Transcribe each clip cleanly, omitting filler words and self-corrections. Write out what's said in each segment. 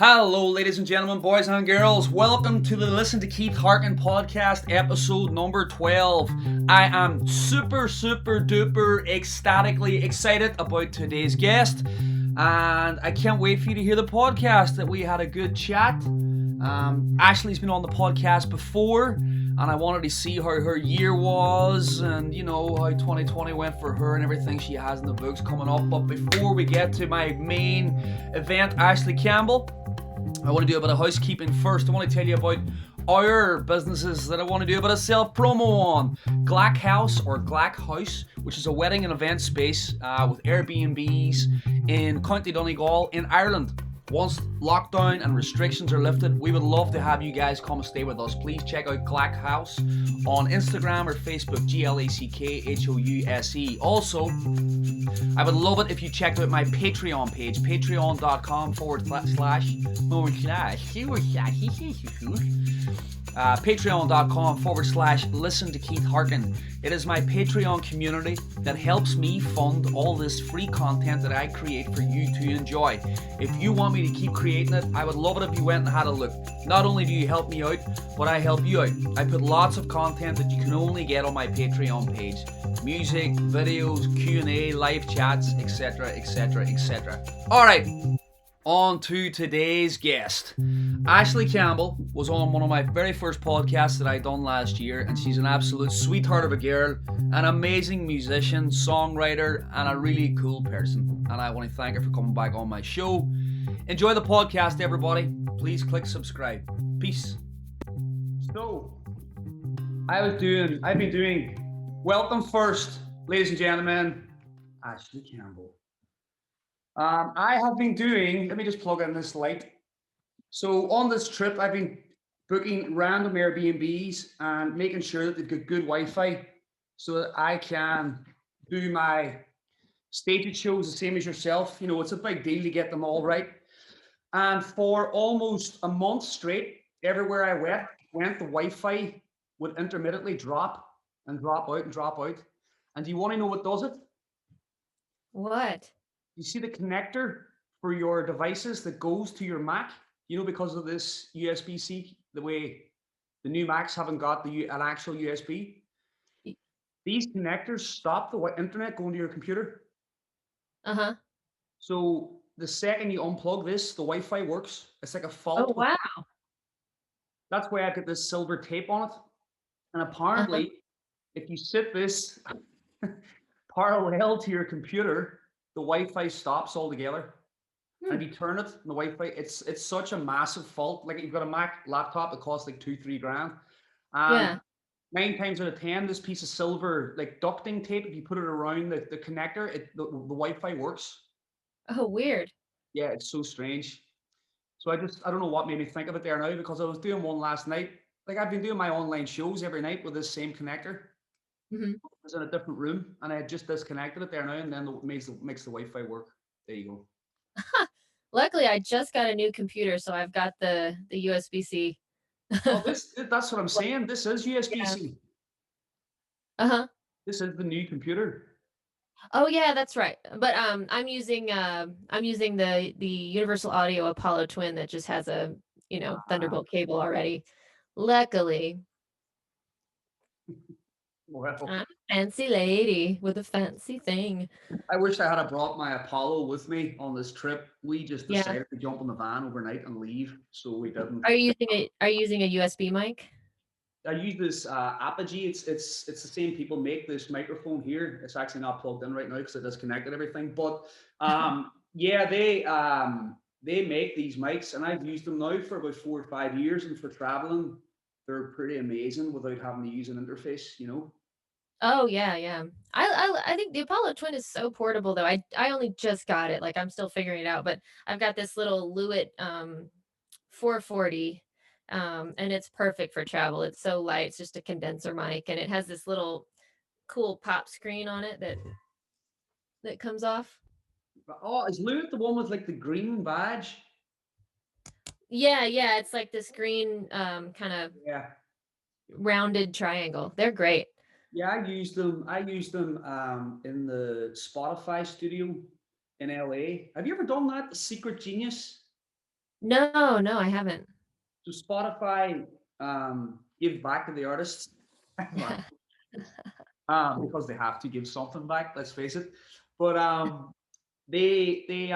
Hello, ladies and gentlemen, boys and girls. Welcome to the Listen to Keith Harkin podcast, episode number 12. I am super duper ecstatically excited about today's guest, and I can't wait for you to hear the podcast. That we had a good chat. Ashley's been on the podcast before, and I wanted to see how her year was and how 2020 went for her and everything she has in the books coming up. But before we get to my main event, Ashley Campbell, I want to do a bit of housekeeping first. I want to tell you about our businesses that I want to do a bit of self promo on. Glack House or Glack House, which is a wedding and event space with Airbnbs in County Donegal in Ireland. Once lockdown and restrictions are lifted, we would love to have you guys come and stay with us. Please check out Glack House on Instagram or Facebook, GLACKHOUSE. Also, I would love it if you checked out my Patreon page, patreon.com patreon.com/ listen to Keith Harkin. It is my Patreon community that helps me fund all this free content that I create for you to enjoy. If you want me to keep creating it, I would love it if you went and had a look. Not only do you help me out, but I help you out. I put lots of content that you can only get on my Patreon page. Music, videos, Q&A, live chats, etc. Alright, on to today's guest. Ashley Campbell was on one of my very first podcasts that I done last year, and she's an absolute sweetheart of a girl, an amazing musician, songwriter, and a really cool person. And I want to thank her for coming back on my show. Enjoy the podcast, everybody. Please click subscribe. Peace. So, I've been doing Welcome First, ladies and gentlemen, Ashley Campbell. I have been doing, let me just plug in this light. So on this trip, I've been booking random Airbnbs and making sure that they've got good Wi-Fi so that I can do my staged shows the same as yourself. It's a big deal to get them all right. And for almost a month straight, everywhere I went, the Wi-Fi would intermittently drop and drop out and drop out. And do you want to know what does it? What? You see the connector for your devices that goes to your Mac? Because of this USB-C, the way the new Macs haven't got an actual USB, these connectors stop the internet going to your computer. Uh-huh. So the second you unplug this, the Wi-Fi works. It's like a Oh, fault. wow. That's why I got this silver tape on it. And Uh-huh. apparently, if you sit this parallel to your computer, the Wi-Fi stops altogether. Hmm. And if you turn it, the Wi-Fi, it's such a massive fault. Like, you've got a Mac laptop that costs like 2-3 grand, and Yeah. 9 times out of 10, this piece of silver like ducting tape, if you put it around the connector, the Wi-Fi works. Oh, weird. Yeah, it's so strange. So I don't know what made me think of it there now, because I was doing one last night. Like, I've been doing my online shows every night with this same connector. Hmm. I was in a different room and I had just disconnected it there now, and then makes the Wi-Fi work. There you go. Luckily, I just got a new computer, so I've got the USB-C. Oh, that's what I'm Like, saying. This is yeah. USB-C. Uh-huh. This is the new computer. Oh, yeah, that's right. But I'm using the Universal Audio Apollo Twin that just has a, Ah, Thunderbolt cable already. Luckily, well, I'm a fancy lady with a fancy thing. I wish I had brought my Apollo with me on this trip. We just Yeah. decided to jump in the van overnight and leave, so we didn't. Are you using a USB mic? I use this Apogee. It's the same people make this microphone here. It's actually not plugged in right now because I disconnected everything. But yeah, they make these mics, and I've used them now for about 4 or 5 years. And for traveling, they're pretty amazing without having to use an interface. Oh, yeah, yeah. I think the Apollo Twin is so portable though. I only just got it. Like, I'm still figuring it out, but I've got this little Lewitt 440, and it's perfect for travel. It's so light. It's just a condenser mic, and it has this little cool pop screen on it that comes off. Oh, is Louis the one with like the green badge? Yeah, yeah, it's like this green kind of Yeah. rounded triangle. They're great. Yeah, I used them. I used them in the Spotify studio in LA. Have you ever done that? The Secret Genius? No, no, I haven't. So Spotify gives back to the artists because they have to give something back. Let's face it. But they've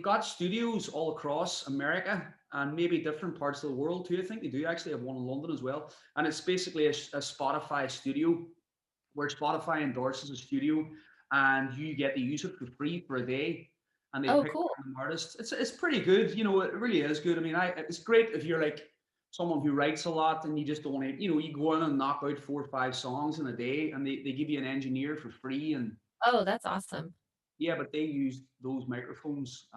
got studios all across America and maybe different parts of the world too. I think they do actually have one in London as well. And it's basically a Spotify studio where Spotify endorses a studio and you get to use it for free for a day. And they Oh, pick cool. random artists. It's pretty good. It really is good. I mean, it's great if you're like someone who writes a lot and you just don't want to, you go in and knock out 4 or 5 songs in a day, and they give you an engineer for free. And Oh, that's awesome. yeah, but they used those microphones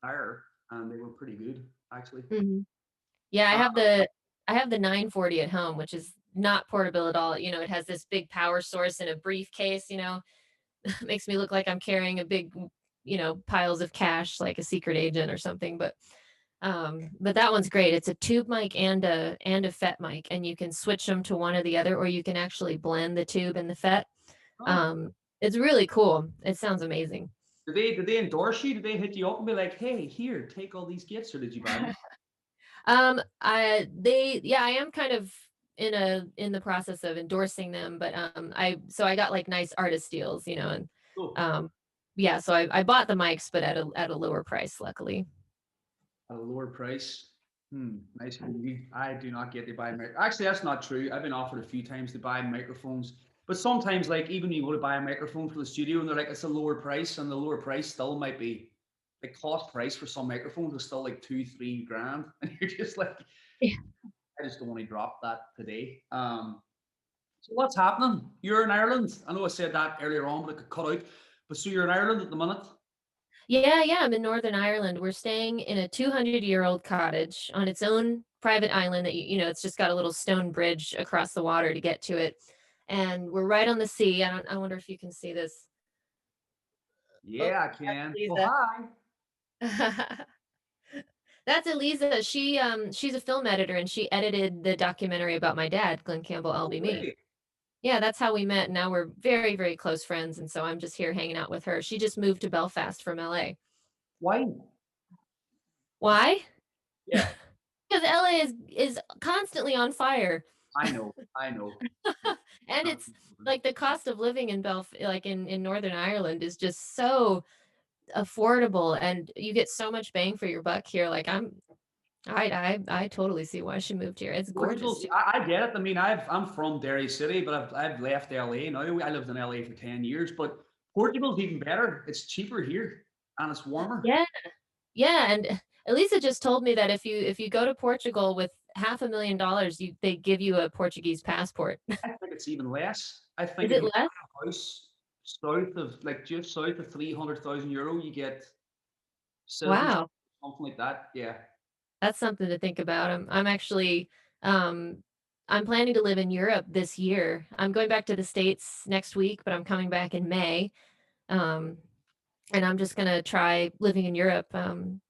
higher, and they were pretty good actually. Mhm. Yeah, Uh, I have the 940 at home, which is not portable at all. It has this big power source in a briefcase, makes me look like I'm carrying a big, piles of cash like a secret agent or something. But that one's great. It's a tube mic and a FET mic, and you can switch them to one or the other, or you can actually blend the tube and the FET. oh, Um, it's really cool. It sounds amazing. did they endorse you? Did they hit you up and be like, "Hey, here, take all these gifts," or did you buy them? Yeah, I am kind of in the process of endorsing them, but I got like nice artist deals, and Cool. um, yeah, so I bought the mics, but at a lower price, luckily. At a lower price. Nice for you. I do not get to buy Actually, that's not true. I've been offered a few times to buy microphones, but sometimes, like even you go to buy a microphone for the studio, and they're like, it's a lower price, and the lower price still might be like cost price for some microphones is still like 2, 3 grand, and you're just like, Yeah. I just don't want to drop that today. So what's happening? You're in Ireland. I know I said that earlier on, but it could cut out. But so you're in Ireland at the minute. Yeah, yeah, I'm in Northern Ireland. We're staying in a 200-year-old cottage on its own private island that it's just got a little stone bridge across the water to get to it. And we're right on the sea. I wonder if you can see this. Oh, Yeah, I that's can. Oh, Lisa. hi. That's Eliza. She's a film editor and she edited the documentary about my dad, Glenn Campbell, I'll No Be Me. way. Yeah, that's how we met. Now we're very, very close friends, and so I'm just here hanging out with her. She just moved to Belfast from LA. Why? Why? Yeah, Because LA is constantly on fire. I know. I know. And it's like the cost of living in like in Northern Ireland is just so affordable and you get so much bang for your buck here. Like I totally see why she moved here. It's gorgeous Portugal's, too. I get it. I mean, I'm from Derry City, but I've left LA now. I lived in LA for 10 years, but Portugal's even better. It's cheaper here and it's warmer. Yeah. Yeah, and Elisa just told me that if you go to Portugal with $500,000, they give you a Portuguese passport. I think it's even less. I think Is if it you less? buy a house south of, like just south of 300,000 euro, you get citizenship, Wow, something like that. Yeah. that's something to think about. I'm actually um I'm planning to live in Europe this year. I'm going back to the States next week, but I'm coming back in May. Um and I'm just gonna try living in Europe,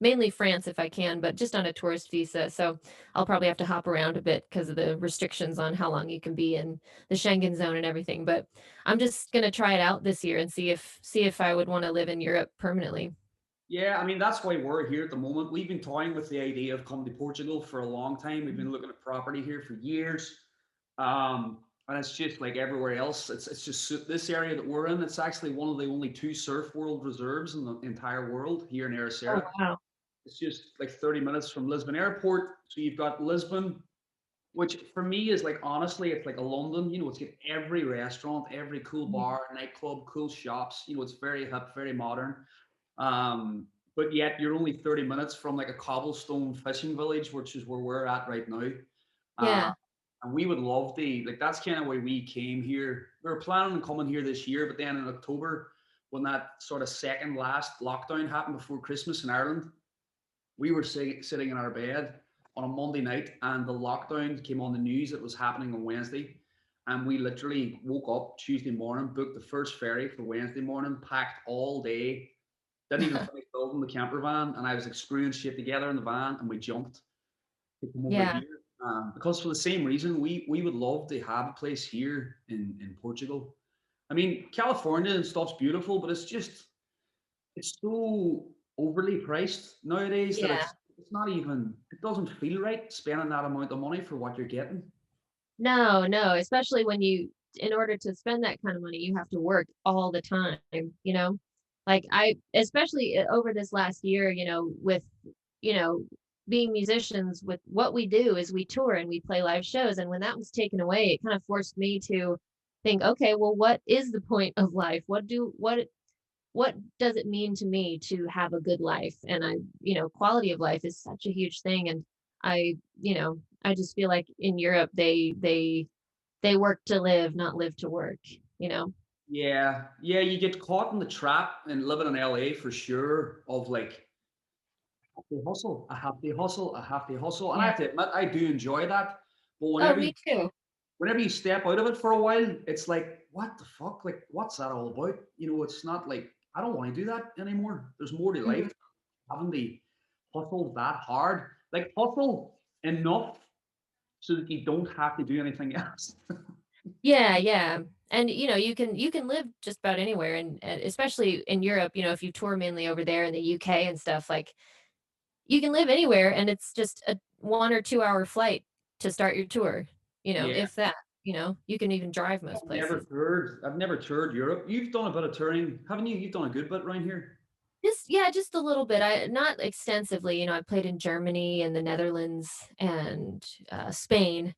mainly France if I can, but just on a tourist visa. So I'll probably have to hop around a bit because of the restrictions on how long you can be in the Schengen zone and everything. But I'm just gonna try it out this year and see if I would want to live in Europe permanently. Yeah, I mean that's why we're here at the moment. We've been toying with the idea of coming to Portugal for a long time. We've been looking at property here for years, and it's just like everywhere else. It's just this area that we're in. It's actually one of the only two surf world reserves in the entire world here in Oh Ericeira. wow. It's just like 30 minutes from Lisbon Airport. So you've got Lisbon, which for me is like honestly, it's like a London. It's got every restaurant, every cool Mhm. bar, nightclub, cool shops. It's very hip, very modern. Um, but yet you're only 30 minutes from like a cobblestone fishing village, which is where we're at right now. Uh, Yeah. and we would love to, like, that's kind of why we came here. We were planning on coming here this year, but then in October, when that sort of second last lockdown happened before Christmas in Ireland, we were sitting in our bed on a Monday night, and the lockdown came on the news. It was happening on Wednesday, and we literally woke up Tuesday morning, booked the first ferry for Wednesday morning, packed all day, didn't even finish building the camper van, and I was like screwing shit together in the van, and we jumped to come over Yeah. here. Because for the same reason, we would love to have a place here in Portugal. I mean, California and stuff's beautiful, but it's so overly priced nowadays that Yeah. it's not even, it doesn't feel right spending that amount of money for what you're getting. No, no, especially when you in order to spend that kind of money, you have to work all the time, you know? Like, I especially, over this last year, with, you know, being musicians, with what we do is we tour and we play live shows, and when that was taken away, it kind of forced me to think, "Okay, well, what is the point of life? What does it mean to me to have a good life?" And quality of life is such a huge thing. And I just feel like in Europe they work to live, not live to work, you know? Yeah, yeah, you get caught in the trap and living in LA for sure of like, I have to hustle, I have to hustle, I have to hustle. And I Yeah. have to admit, I do enjoy that. But Oh, me too. whenever you step out of it for a while, it's like, what the fuck? Like, what's that all about? It's not like, I don't want to do that anymore. There's more to Mhm. life. Having to hustle that hard. Like, hustle enough so that you don't have to do anything else. Yeah, yeah. And you can live just about anywhere, and especially in Europe, if you tour mainly over there in the UK and stuff, like, you can live anywhere, and it's just a 1 or 2 hour flight to start your tour, Yeah. if that, you can even drive most I've never places. toured. I've never toured Europe. You've done a bit of touring, haven't you? You've done a good bit around here. Just yeah, just a little bit. I not extensively, I played in Germany and the Netherlands and, Spain,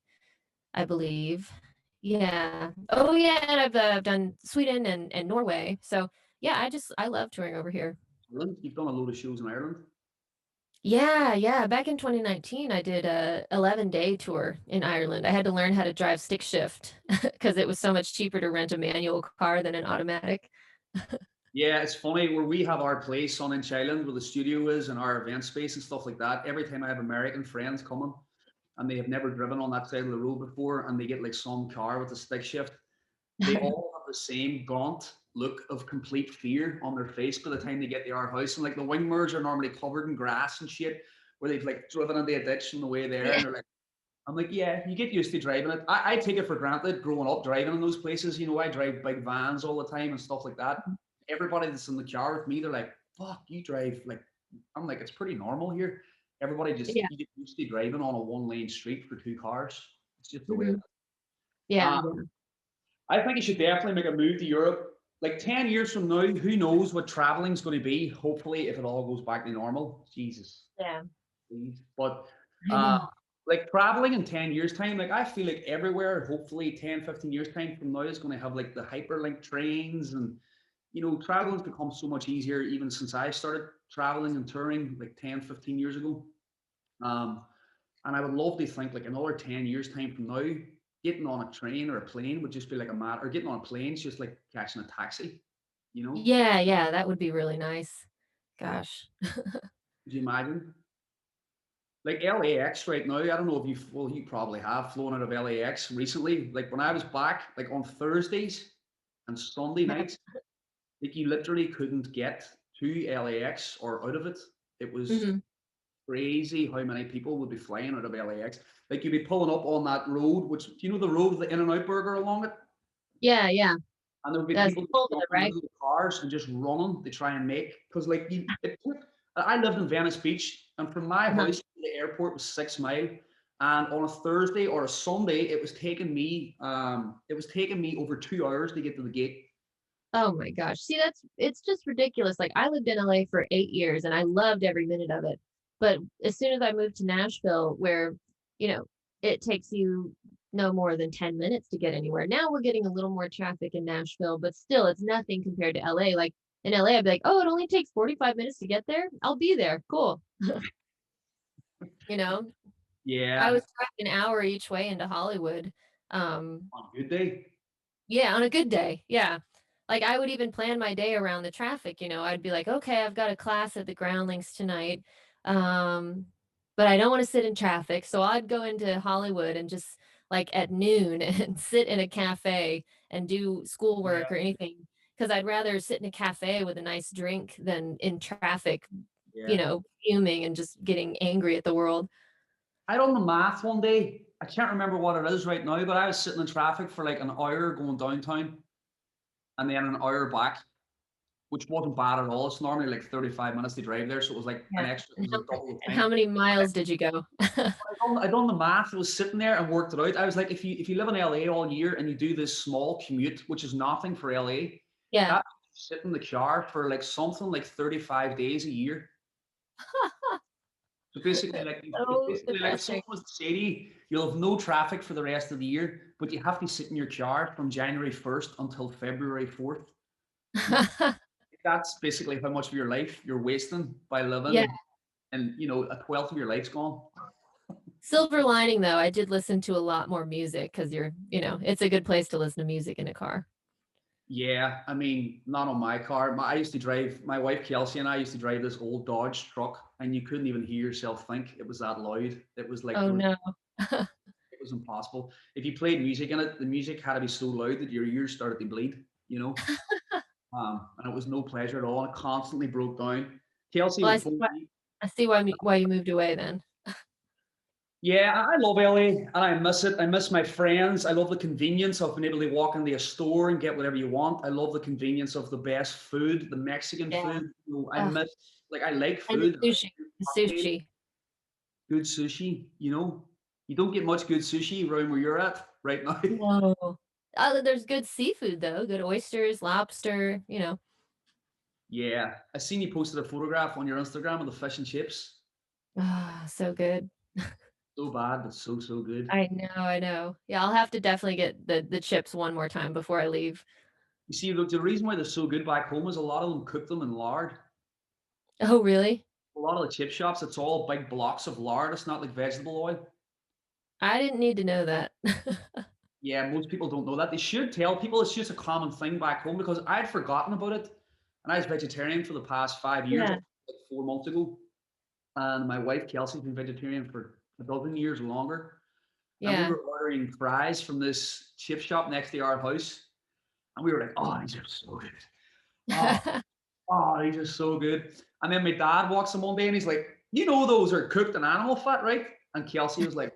I believe. Yeah. Oh, yeah, and I've done Sweden and Norway. So, yeah, I love touring over here. Ireland. You've done a load of shows in Ireland. Yeah, yeah, back in 2019, I did a 11-day tour in Ireland. I had to learn how to drive stick shift because it was so much cheaper to rent a manual car than an automatic. Yeah, it's funny where we have our place on Inch Island where the studio is and our event space and stuff like that. Every time I have American friends coming and they have never driven on that side of the road before and they get like some car with a stick shift, they all have the same gaunt look of complete fear on their face by the time they get to our house. And like the wing mirrors are normally covered in grass and shit where they've like driven into a ditch on the way there Yeah. and they're like, I'm like, yeah, you get used to driving it. I take it for granted growing up driving in those places. I drive big vans all the time and stuff like that. Everybody that's in the car with me, they're like, fuck, you drive like, I'm like, it's pretty normal here. Everybody just, Yeah. you get used to driving on a one lane street for two cars. It's just the way it Mhm. is. Yeah, Uh, yeah. I think you should definitely make a move to Europe. Like 10 years from now, who knows what traveling's going to be? Hopefully, if it all goes back to normal. Jesus, Yeah. please. But I uh, know. like traveling in 10 years time, like I feel like everywhere, hopefully 10, 15 years time from now is going to have like the hyperlink trains and traveling's become so much easier even since I started traveling and touring like 10, 15 years ago. Um, and I would love to think like another 10 years time from now, getting on a train or a plane would just be like a matter, or getting on a plane is just like catching a taxi, you know? Yeah, yeah, that would be really nice. Gosh. Could you imagine? Like LAX right now, I don't know if you probably have flown out of LAX recently. Like when I was back, like on Thursdays and Sunday Yeah. nights, like you literally couldn't get to LAX or out of it. It was Mhm. crazy how many people would be flying out of LAX. Like you'd be pulling up on that road, which do you know the road with the In-N-Out burger along it? Yeah, yeah. And there would be That's people just Pullman, jumping right? into the cars and just running to try and make because like it took. I lived in Venice Beach, and from my Uh-huh. house to the airport was 6 mile. And on a Thursday or a Sunday, it was taking me over 2 hours to get to the gate. Oh my gosh. See, it's just ridiculous. Like, I lived in LA for 8 years and I loved every minute of it. But as soon as I moved to Nashville, where, you know, it takes you no more than 10 minutes to get anywhere. Now we're getting a little more traffic in Nashville, but still it's nothing compared to LA. Like, in LA, I'd be like, "Oh, it only takes 45 minutes to get there. I'll be there. Cool." You know, I Yeah, was driving an hour each way into Hollywood. Um, on a good day. Yeah, on a good day, yeah. Like, I would even plan my day around the traffic, I'd be like, "Okay, I've got a class at the Groundlings tonight, um, but I don't wanna sit in traffic," so I'd go into Hollywood and just, like, at noon and sit in a cafe and do schoolwork or Yeah, anything, because 'cause I'd rather sit in a cafe with a nice drink than in traffic, yeah. fuming and just getting angry at the world. I done the math one day. I can't remember what it is right now, but I was sitting in traffic for like an hour going downtown and then an hour back. which wasn't bad at all. It's normally like 35 minutes to drive there, so it was like an Yeah. extra. It And was a double the how time. many miles did you go? I done the math. I was sitting there and worked it out. I was like, if you live in LA all year and you do this small commute, which is nothing for LA, Yeah. that sit in the car for like something like 35 days a year. So basically, That's like it's so basically like if someone depressing. was to say to you, you'll have no traffic for the rest of the year, but you have to sit in your car from January 1st until February 4th. That's basically how much of your life you're wasting by Yeah. living, and a twelfth of your life's gone. Silver lining though, I did listen to a lot more music because it's a good place to listen to music in a car. Yeah, I mean, not on my car. I used to drive, my wife Kelsey and I used to drive this old Dodge truck, and you couldn't even hear yourself think. It was that loud. It was like Oh no. it was impossible. If you played music in it, the music had to be so loud that your ears started to bleed, and it was no pleasure at all. And it constantly broke down. Kelsey Well, would phone me. I see why you moved away then. Yeah, I love LA and I miss it. I miss my friends. I love the convenience of being able to walk into a store and get whatever you want. I love the convenience of the best food, the Mexican Yeah. food. I Ugh. miss, like, I like And the food. sushi. The Cocktail, sushi. good sushi. You don't get much good sushi around where you're at right now. No. There's good seafood though, good oysters, lobster. Yeah, I seen you posted a photograph on your Instagram of the fish and chips. Ah, so good. So bad, but so, so good. I know, I know. Yeah, I'll have to definitely get the chips one more time before I leave. You see, look, the reason why they're so good back home is a lot of them cook them in lard. Oh, really? A lot of the chip shops, it's all big blocks of lard. It's not like vegetable oil. I didn't need to know that. Yeah, most people don't know that. They should tell people. It's just a common thing back home because I'd forgotten about it. And I was vegetarian for the past 5 years, Yeah, like 4 months ago. And my wife, Kelsey's been vegetarian for a dozen years or longer. And we yeah. were ordering fries from this chip shop next to our house. And we were like, oh, these are so good. Oh, oh, these are so good. And then my dad walks in one day and he's like, those are cooked in animal fat, right? And Kelsey was like,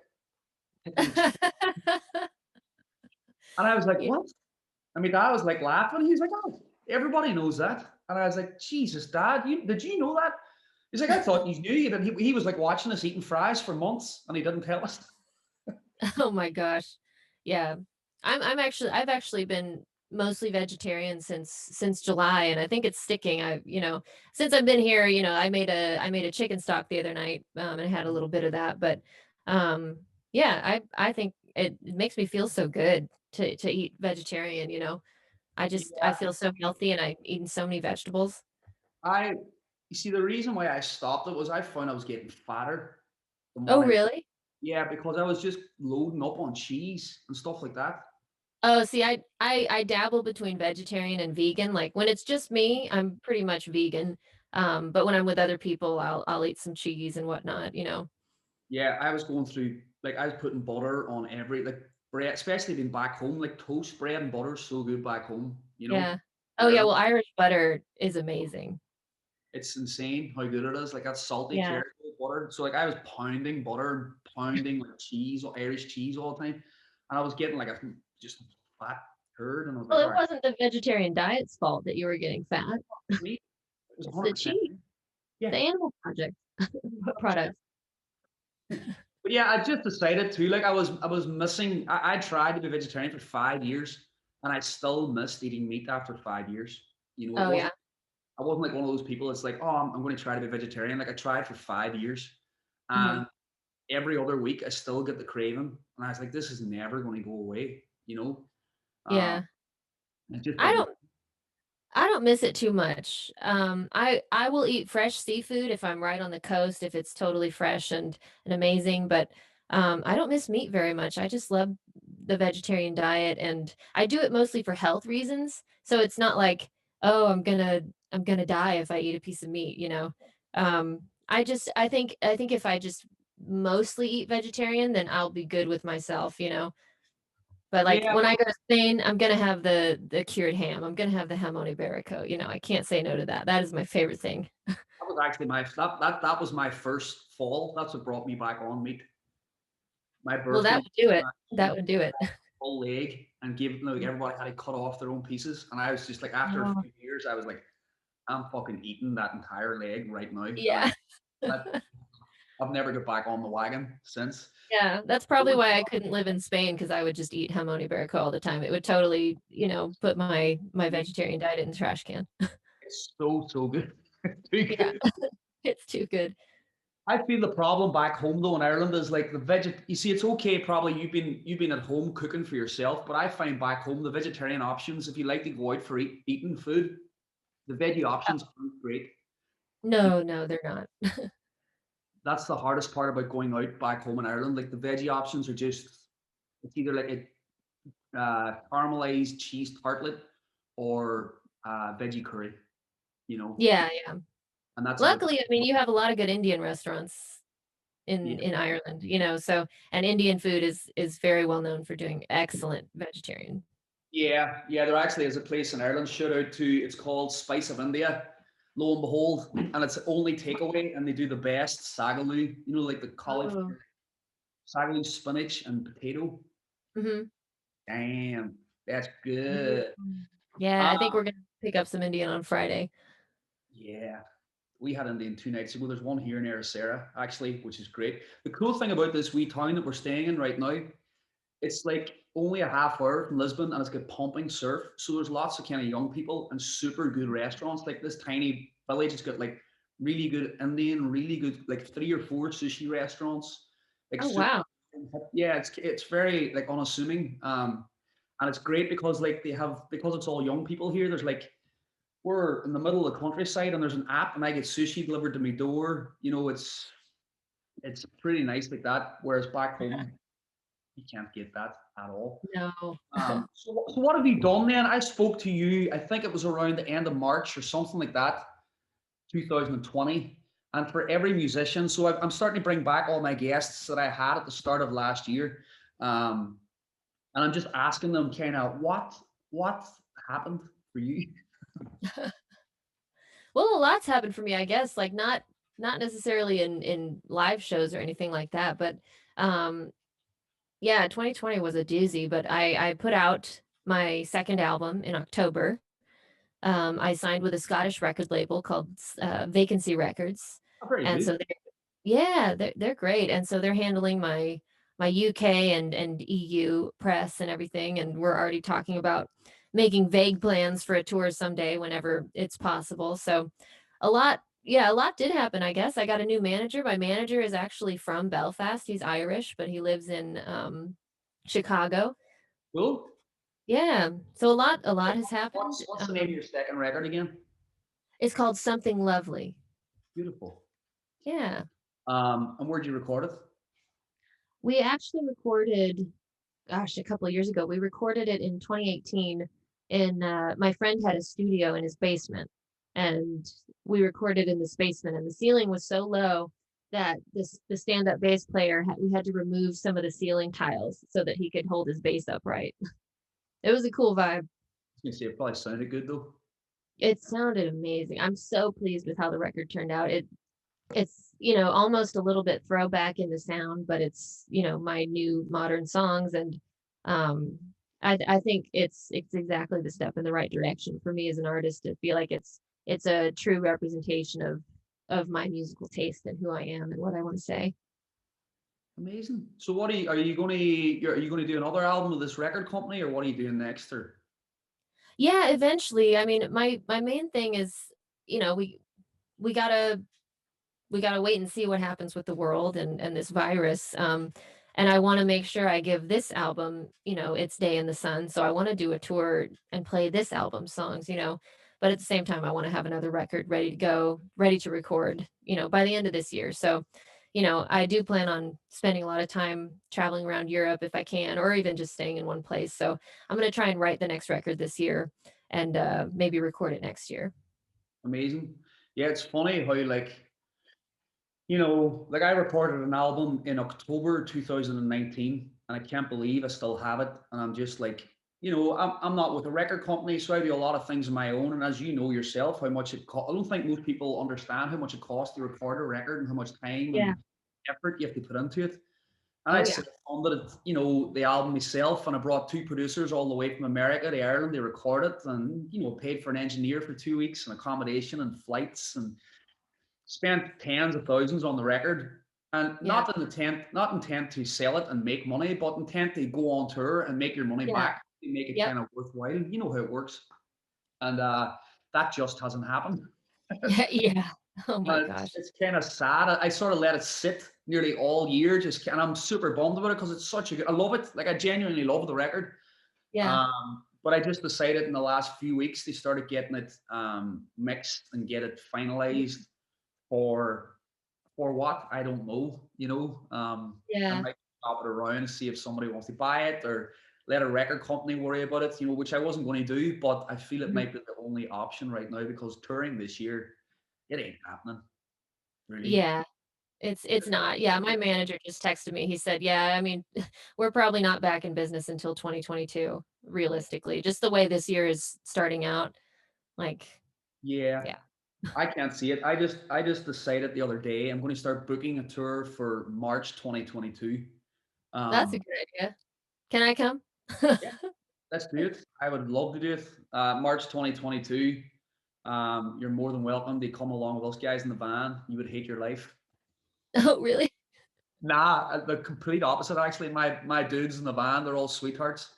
and I was like, Yeah. what? And my dad was like laughing. He's like, oh, everybody knows that. And I was like, Jesus, Dad, did you know that? He's like, I thought you knew. And he was like watching us eating fries for months and he didn't tell us. Oh my gosh. Yeah. I've actually been mostly vegetarian since July, and I think it's sticking. Since I've been here, I made a chicken stock the other night, and I had a little bit of that, but um yeah, I think it makes me feel so good to eat vegetarian. I Yeah. feel so healthy and I'm eating so many vegetables. I, you see, the reason why I stopped it was I found I was getting fatter the Oh, more I, really? yeah, because I was just loading up on cheese and stuff like that. Oh, see, I dabble between vegetarian and vegan. Like when it's just me, I'm pretty much vegan. But when I'm with other people, I'll eat some cheese and whatnot. Yeah, I was going through, like, I was putting butter on like bread, especially being back home, like toast bread and butter is so good back home. Yeah. In Oh yeah, Ireland. well, Irish butter is amazing. It's insane how good it is. Like that salty Yeah. charcoal butter. So like I was pounding butter, pounding like cheese, Irish cheese all the time, and I was getting like a just fat turd, and I was like, Well, all it right, wasn't the vegetarian diet's fault that you were getting fat. meat. It was It's the 100%. cheese, Yeah, the animal project 100%. products. But yeah, I just decided to like I was missing. I tried to be vegetarian for 5 years, and I still missed eating meat after 5 years. It Oh yeah. wasn't. I wasn't like one of those people. It's like, oh, I'm going to try to be vegetarian. Like I tried for 5 years, Mhm. and every other week I still get the craving, and I was like, this is never going to go away. Uh, Yeah. it just I didn't. don't I don't miss it too much. I will eat fresh seafood if I'm right on the coast, if it's totally fresh and amazing, but I don't miss meat very much. I just love the vegetarian diet, and I do it mostly for health reasons. So it's not like, oh, I'm gonna die if I eat a piece of meat. I think if I just mostly eat vegetarian, then I'll be good with myself. But, like, Yeah, when I well, go to Spain, I'm gonna have the cured ham. I'm gonna have the jamon iberico. I can't say no to that. That is my favorite thing. that was actually that was my first fall. That's what brought me back on meat. My Well, that birthday, would do it. I That would do it. full leg and give like everybody had to cut off their own pieces, and I was just like after a Oh, few years, I was like. I'm fucking eating that entire leg right now, and Yeah. I've never got back on the wagon since. Yeah, that's probably why I couldn't live in Spain, because I would just eat jamón ibérico all the time. It would totally, put my vegetarian diet in the trash can. It's so so good. Too Yeah, good. it's too good. I feel the problem back home though in Ireland is like the you see, it's okay. Probably you've been at home cooking for yourself, but I find back home the vegetarian options. If you like to go out for eating food, the veggie options aren't great. No, no, they're not. That's the hardest part about going out back home in Ireland. Like the veggie options are just, it's either like a caramelized cheese tartlet or veggie curry, you know, Yeah, yeah. and that's about, Luckily, I mean, you have a lot of good Indian restaurants yeah. in Ireland, so and Indian food is very well known for doing excellent vegetarian. Yeah, yeah, there actually is a place in Ireland. Shout out to, it's called Spice of India. Lo and behold, and it's only takeaway, and they do the best sagaloo. You know, like the Oh. cauliflower, sagaloo, spinach, and potato. Mhm. Damn, that's Mm. good. Yeah, Uh, I think we're gonna pick up some Indian on Friday. yeah, we had Indian 2 nights ago. There's one here near Sarah, actually, which is great. The cool thing about this wee town that we're staying in right now, it's like only a half hour from Lisbon and it's got pumping surf. So there's lots of kind of young people and super good restaurants. Like this tiny village, it's got like really good Indian, really good, like 3 or 4 sushi restaurants. Like Oh, super, wow. yeah, it's very like unassuming. And it's great because like because it's all young people here, there's like, we're in the middle of the countryside and there's an app and I get sushi delivered to my door. You know, it's pretty nice like that. Whereas back home, you can't get that at all. No. So what have you done then? I spoke to you, I think it was around the end of March or something like that, 2020. And for every musician, so I'm starting to bring back all my guests that I had at the start of last year. Um, and I'm just asking them kind of what happened for you? Well, a lot's happened for me, I guess, like, not necessarily in live shows or anything like that, but, um, yeah, 2020 was a doozy, but I put out my 2nd album in October. I signed with a Scottish record label called Vacancy Records, Oh, very and good. so yeah, they're great, and so they're handling my UK and EU press and everything, and we're already talking about making vague plans for a tour someday whenever it's possible. So a lot did happen, I guess. I got a new manager. My manager is actually from Belfast. He's Irish, but he lives in Chicago. Cool. Yeah, so a lot has happened. What's the name of your second record again? It's called Something Lovely. Beautiful. Yeah. And where'd you record it? We actually recorded, gosh, a couple of years ago. We recorded it in 2018 in my friend had a studio in his basement, and we recorded in this basement, and the ceiling was so low that the stand-up bass player we had to remove some of the ceiling tiles so that he could hold his bass upright. It was a cool vibe. I was gonna say it probably sounded good though. It sounded amazing. I'm so pleased with how the record turned out. It's almost a little bit throwback in the sound, but it's my new modern songs, and um I think it's exactly the step in the right direction for me as an artist to feel like it's a true representation of my musical taste and who I am and what I want to say. Amazing. So what are you gonna do another album with this record company or what are you doing next or Yeah, eventually. I mean, my main thing is, you know we we gotta we got to wait and see what happens with the world and this virus. And I want to make sure I give this album, its day in the sun. So I want to do a tour and play this album songs, but at the same time, I want to have another record ready to go, ready to record, by the end of this year. So, I do plan on spending a lot of time traveling around Europe if I can, or even just staying in one place. So I'm going to try and write the next record this year and maybe record it next year. amazing? Yeah, it's funny how like I recorded an album in October 2019 and I can't believe I still have it. And I'm just like, I'm not with a record company, so I do a lot of things on my own. And as you know yourself, how much it costs. I don't think most people understand how much it costs to record a record and how much time Yeah. and effort you have to put into it. And I Oh, yeah. self-funded it, the album myself, and I brought two producers all the way from America to Ireland. They recorded and, paid for an engineer for 2 weeks and accommodation and flights and spent tens of thousands on the record. And Yeah. not intent to sell it and make money, but intent to go on tour and make your money Yeah. back, to make it Yep. kind of worthwhile. You know how it works. And that just hasn't happened. Yeah, yeah. Oh my And it's, gosh. it's kind of sad. I sort of let it sit nearly all year, and I'm super bummed about it because it's such a good. I love it. Like I genuinely love the record. Yeah. But I just decided in the last few weeks they started getting it mixed and get it finalized for what I don't know. I Yeah. might shop it around and see if somebody wants to buy it or let a record company worry about it. Which I wasn't going to do, but I feel it Mhm. might be the only option right now because touring this year, it ain't happening really. Yeah. It's not. Yeah, my manager just texted me. He said, "Yeah, I mean, we're probably not back in business until 2022, realistically, just the way this year is starting out." Like, Yeah, yeah. I can't see it. I just decided the other day I'm going to start booking a tour for March 2022. That's a Um, good idea. Can I come? yeah, let's do it. I would love to do it. March 2022. You're more than welcome to come along with us guys in the van. You would hate your life. Oh, really? Nah, the complete opposite. Actually, my dudes in the van, they're all sweethearts,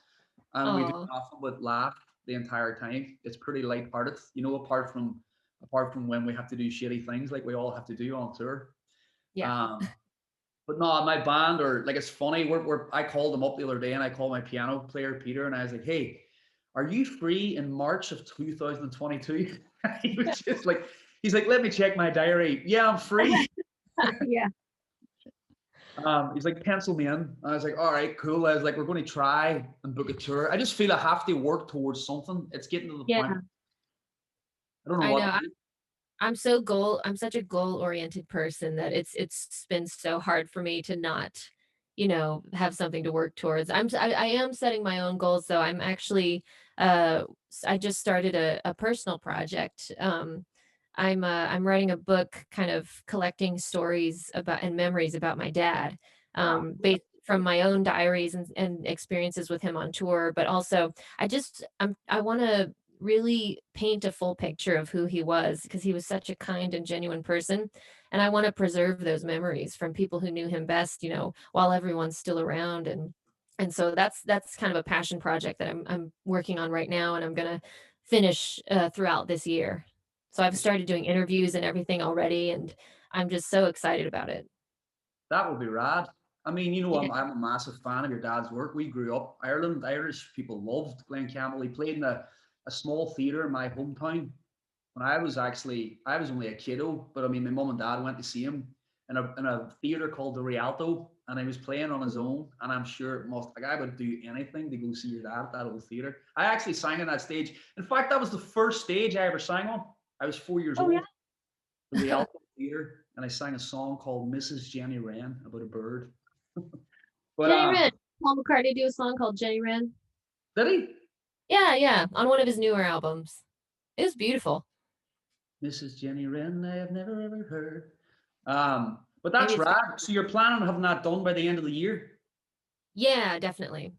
and we do Oh, nothing but laugh the entire time. It's pretty lighthearted, apart from when we have to do shitty things like we all have to do on tour. yeah. Um, but no, my band or like it's funny. I called them up the other day and I called my piano player Peter and I was like, "Hey, are you free in March of 2022?" He was just like, he's like, "Let me check my diary." Yeah, I'm free. Yeah. He's like, "Pencil me in." And I was like, "All right, cool." I was like, "We're going to try and book a tour." I just feel I have to work towards something. It's getting to the Yeah, point. I don't know I what know. to do. I'm such a goal-oriented person that it's been so hard for me to not, have something to work towards. I am setting my own goals, though. I'm actually, I just started a personal project. I'm writing a book kind of collecting stories about and memories about my dad, Ah, based from my own diaries and experiences with him on tour, but also I wanna really paint a full picture of who he was because he was such a kind and genuine person, and I wanna preserve those memories from people who knew him best, while everyone's still around, and so that's kind of a passion project that I'm working on right now, and I'm gonna finish, throughout this year. So I've started doing interviews and everything already, and I'm just so excited about it. that would be rad. I mean, Yeah. I'm a massive fan of your dad's work. We grew up Ireland. Irish people loved Glenn Campbell. He played in a small theatre in my hometown when I was only a kiddo, but I mean, my mum and dad went to see him in a theatre called the Rialto, and he was playing on his Mhm. own. And I'm sure it must like I would do anything to go see your dad at that old theatre. I actually sang on that stage. In fact, that was the first stage I ever sang on. I was 4 years Oh, old, yeah. the Rialto Theatre, and I sang a song called Mrs. Jenny Wren about a bird. But Jenny Wren. Paul McCartney do a song called Jenny Wren? did he? Yeah, yeah, on one of his newer albums. It was beautiful. Mrs. Jenny Wren, I have never ever heard. But Maybe that's it's right. So you're planning on having that done by the end of the year. Yeah, definitely.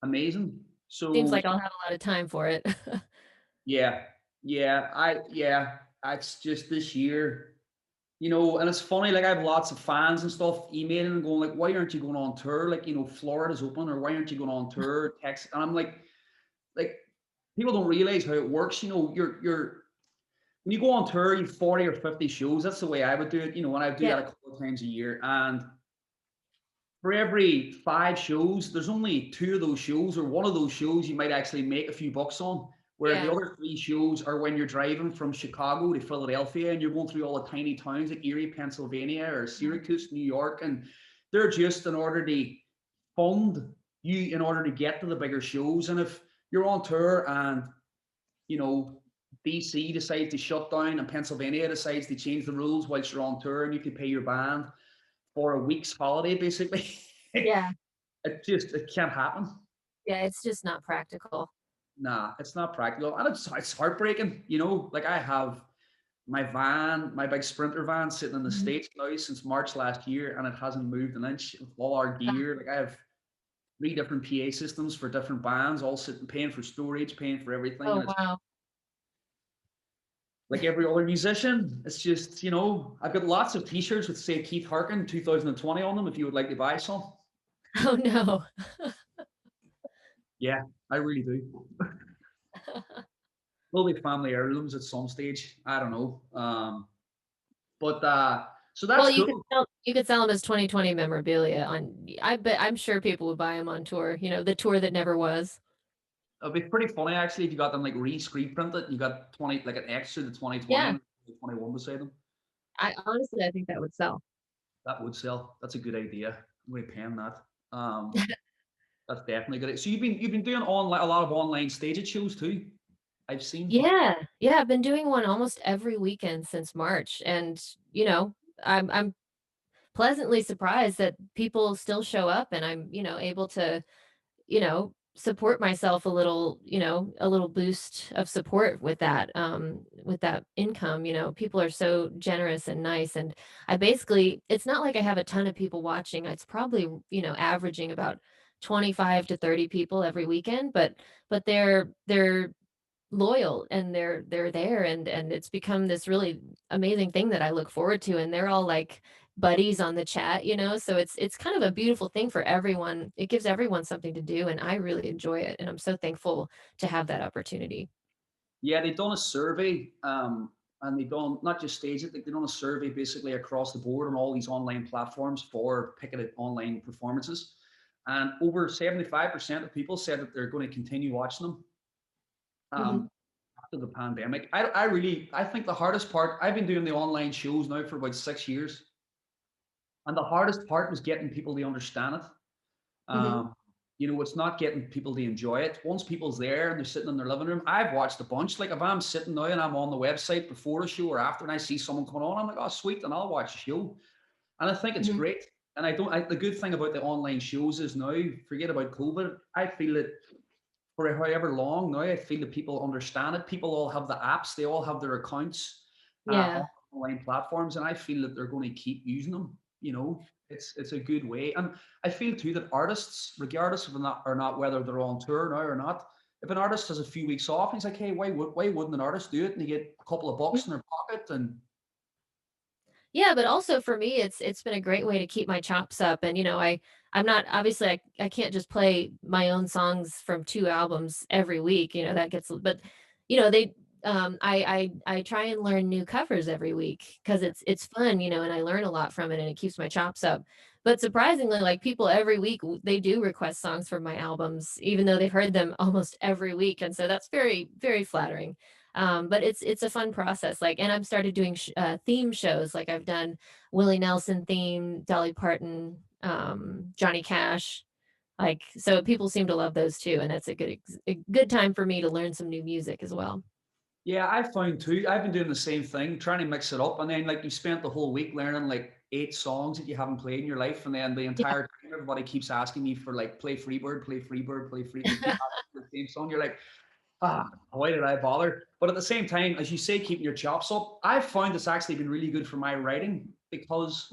Amazing. Seems So like I'll have a lot of time for it. yeah, yeah. It's just this year, and it's funny. Like I have lots of fans and stuff emailing and going like, "Why aren't you going on tour? Like, Florida's open, or why aren't you going on tour?" Text, and I'm like people don't realize how it works. You're when you go on tour, you have 40 or 50 shows. That's the way I would do it. When I do Yeah, that a couple of times a year, and for every 5 shows, there's only two of those shows, or one of those shows you might actually make a few bucks on. Where the yeah, other three shows are when you're driving from Chicago to Philadelphia and you're going through all the tiny towns like Erie, Pennsylvania, or yeah, Syracuse, New York, and they're just in order to fund you in order to get to the bigger shows. And if you're on tour and you know DC decides to shut down and Pennsylvania decides to change the rules whilst you're on tour and you can pay your band for a week's holiday, basically. yeah, It can't happen. yeah, it's just not practical. Nah, it's not practical, and it's heartbreaking. Like I have my van, my big Sprinter van, sitting in the Mhm. States now since March last year, and it hasn't moved an inch of all our gear. Like I have three different PA systems for different bands, all sitting, paying for storage, paying for everything, Oh, and it's wow. like every other musician. It's just, I've got lots of T-shirts with say Keith Harkin 2020 on them. If you would like to buy some, Oh, no. yeah, I really do. Will be family heirlooms at some stage. I don't know. But so Well, that's cool. you could sell them as 2020 memorabilia on I bet I'm sure people would buy them on tour, the tour that never was. It'd be pretty funny actually if you got them like re-screen printed. You got 20 like an extra the 2020 Yeah, and the 21 beside them. I think that would sell. That would sell. That's a good idea. I'm going to paying that. Um, that's definitely good. So you've been doing online a lot of online staged shows too. I've seen. Yeah, yeah, I've been doing one almost every weekend since March, and, I'm pleasantly surprised that people still show up and I'm, able to, support myself a little boost of support with that income. People are so generous and nice. And it's not like I have a ton of people watching. It's probably, averaging about 25 to 30 people every weekend, but they're loyal and they're there and it's become this really amazing thing that I look forward to and they're all like buddies on the chat, so it's kind of a beautiful thing for everyone. It gives everyone something to do and I really enjoy it and I'm so thankful to have that opportunity. Yeah, they've done a survey, and they've done not just stage it, they've done a survey basically across the board on all these online platforms for picketed online performances. And over 75% of people said that they're going to continue watching them Mhm. um, after the pandemic. I think the hardest part, I've been doing the online shows now for about 6 years, and the hardest part was getting people to understand it. Mhm. Um, it's not getting people to enjoy it. Once people's there and they're sitting in their living room, I've watched a bunch. Like if I'm sitting now and I'm on the website before a show or after and I see someone coming on, I'm like, oh, sweet, and I'll watch the show. And I think it's Mhm. great. And I don't, I, the good thing about the online shows is now, forget about COVID, I feel that for however long now, I feel that people understand it. People all have the apps, they all have their accounts Yeah. on online platforms, and I feel that they're going to keep using them. It's a good way, and I feel too that artists, regardless of not or not whether they're on tour now or not, if an artist has a few weeks off, and he's like, hey, why wouldn't an artist do it? And they get a couple of bucks in their pocket, and Yeah, but also for me, it's been a great way to keep my chops up. And I'm not obviously I can't just play my own songs from two albums every week. That gets but they I try and learn new covers every week because it's fun, and I learn a lot from it and it keeps my chops up. But surprisingly, like people every week they do request songs from my albums, even though they've heard them almost every week. And so that's very, very flattering. But it's a fun process. Like, and I've started doing theme shows. Like I've done Willie Nelson theme, Dolly Parton, Johnny Cash. Like, so people seem to love those too, and that's a good time for me to learn some new music as well. yeah, I found too. I've been doing the same thing, trying to mix it up, and then like you spent the whole week learning like 8 songs that you haven't played in your life, and then the Yeah. entire time everybody keeps asking me for like play Freebird, play Freebird, play Free. They keep asking for the same song. You're like, why did I bother? But at the same time, as you say, keeping your chops up, I've found it's actually been really good for my writing because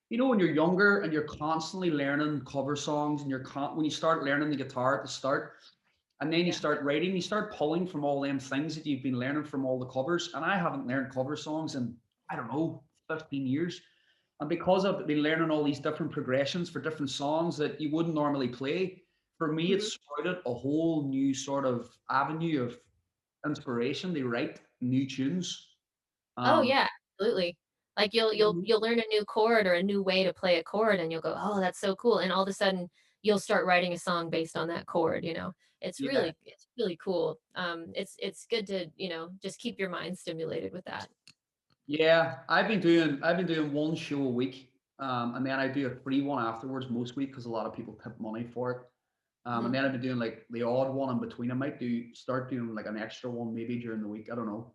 when you're younger and you're constantly learning cover songs and when you start learning the guitar at the start and then you Yeah. start writing, you start pulling from all them things that you've been learning from all the covers. And I haven't learned cover songs in, I don't know, 15 years. And because I've been learning all these different progressions for different songs that you wouldn't normally play, for me, Mhm. it's sprouted a whole new sort of avenue of inspiration. They write new tunes. Oh Um, yeah, absolutely. Like you'll learn a new chord or a new way to play a chord and you'll go, "Oh, that's so cool." And all of a sudden you'll start writing a song based on that chord. yeah, It's really cool. It's good to, just keep your mind stimulated with that. yeah. I've been doing one show a week, and then I do a free one afterwards most week because a lot of people tip money for it. And Mhm. then I've been doing like the odd one in between. I might start doing like an extra one maybe during the week. I don't know.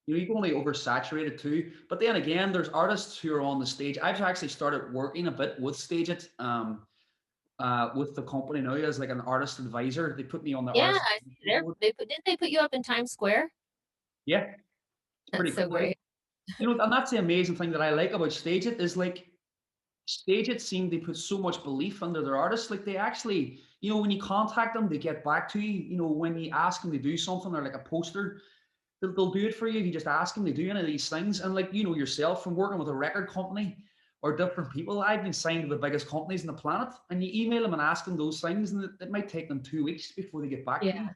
You can only oversaturate it too. But then again, there's artists who are on the stage. I've actually started working a bit with Stage It, with the company now as like an artist advisor. They put me on the Yeah, artist I see advisory there. board. Didn't they put you up in Times Square? Yeah, It's That's pretty so cool. great. You know, and that's the amazing thing that I like about Stage It is like Stage It seem they put so much belief under their artists. Like they actually, you know, when you contact them, they get back to you. You know, when you ask them to do something or like a poster, they'll do it for you if you just ask them to do any of these things. And like, you know, yourself from working with a record company or different people, I've been signed to the biggest companies on the planet, and you email them and ask them those things, and it might take them 2 weeks before they get back to you. Yeah.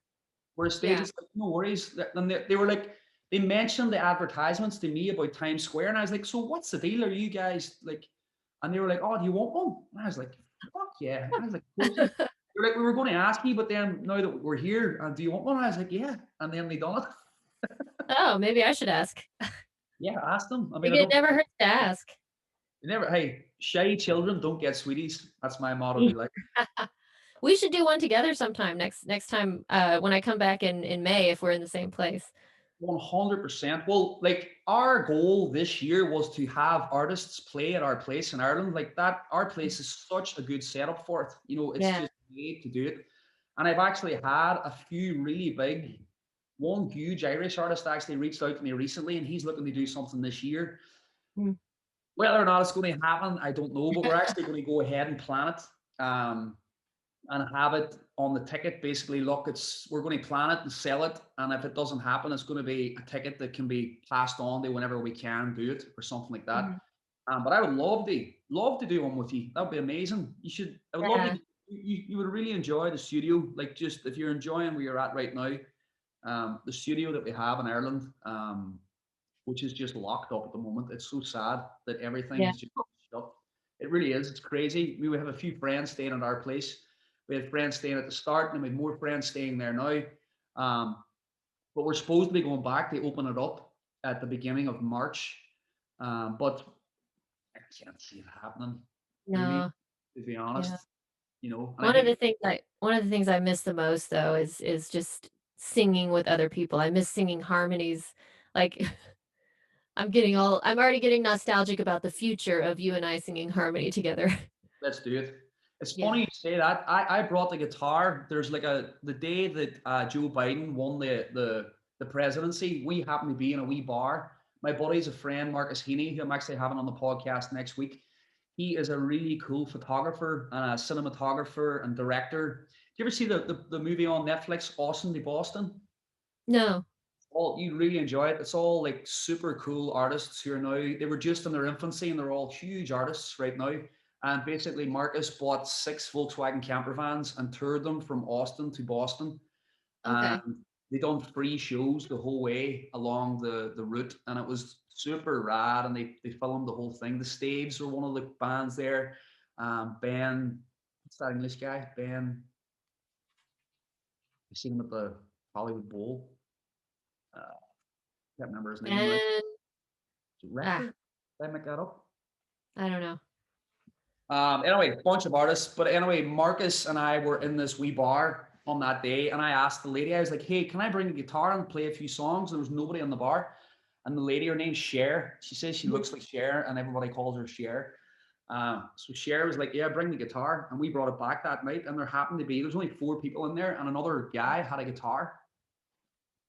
Whereas Stage Yeah. is like, no worries. And they were like, they mentioned the advertisements to me about Times Square, and I was like, so what's the deal? Are you guys like? And they were like, oh, do you want one? And I was like, fuck yeah. I was like, of course. They're like, we were going to ask you, but then now that we're here, do you want one? And I was like, yeah. And then they done it. Oh, maybe I should ask. Yeah, ask them. I mean, I It don't. never hurts to ask. You never. Hey, shy children don't get sweeties. That's my motto. Yeah. Be like. We should do one together sometime next time, when I come back in May if we're in the same place. 100%. Well, like our goal this year was to have artists play at our place in Ireland. Like that, our place is such a good setup for it. You know, it's Yeah. just made to do it. And I've actually had a few really big, one huge Irish artist actually reached out to me recently, and he's looking to do something this year. Mm. Whether or not it's going to happen, I don't know, but we're actually going to go ahead and plan it. And have it on the ticket. Basically, look, it's we're going to plan it and sell it, and if it doesn't happen, it's going to be a ticket that can be passed on to whenever we can do it or something like that. Mhm. But I would love to do one with you. That would be amazing. You should. I would love Yeah. to. You would really enjoy the studio. Like just if you're enjoying where you're at right now, the studio that we have in Ireland, which is just locked up at the moment. It's so sad that everything Yeah. is just shut. It really is. It's crazy. We have a few friends staying at our place. We had friends staying at the start, and we have more friends staying there now. Um, but we're supposed to be going back. They open it up at the beginning of March, but I can't see it happening. Really, No. to be Yeah. honest, you know. And I think One of the things I miss the most though is just singing with other people. I miss singing harmonies. Like I'm already getting nostalgic about the future of you and I singing harmony together. let's do it. It's Yeah. funny you say that. I brought the guitar. There's like the day that Joe Biden won the presidency, we happened to be in a wee bar. My buddy's a friend, Marcus Heaney, who I'm actually having on the podcast next week. He is a really cool photographer and a cinematographer and director. Do you ever see the movie on Netflix, Austin to Boston? No. All you really enjoy it. It's all like super cool artists who are now they were just in their infancy and they're all huge artists right now. And basically, Marcus bought 6 Volkswagen camper vans and toured them from Austin to Boston. Okay. And they done free shows the whole way along the route, and it was super rad. And they filmed the whole thing. The Staves were one of the bands there. Ben, what's that English guy? Ben, I seen him at the Hollywood Bowl. Can't remember his name now. And ah, Rector? Did I make that up? I don't know. Anyway, a bunch of artists. But anyway, Marcus and I were in this wee bar on that day, and I asked the lady, I was like, hey, can I bring the guitar and play a few songs? There was nobody in the bar. And the lady, her name's Cher. She says she Mhm. looks like Cher, and everybody calls her Cher. So Cher was like, yeah, bring the guitar. And we brought it back that night. And there happened to be, there's only 4 people in there, and another guy had a guitar.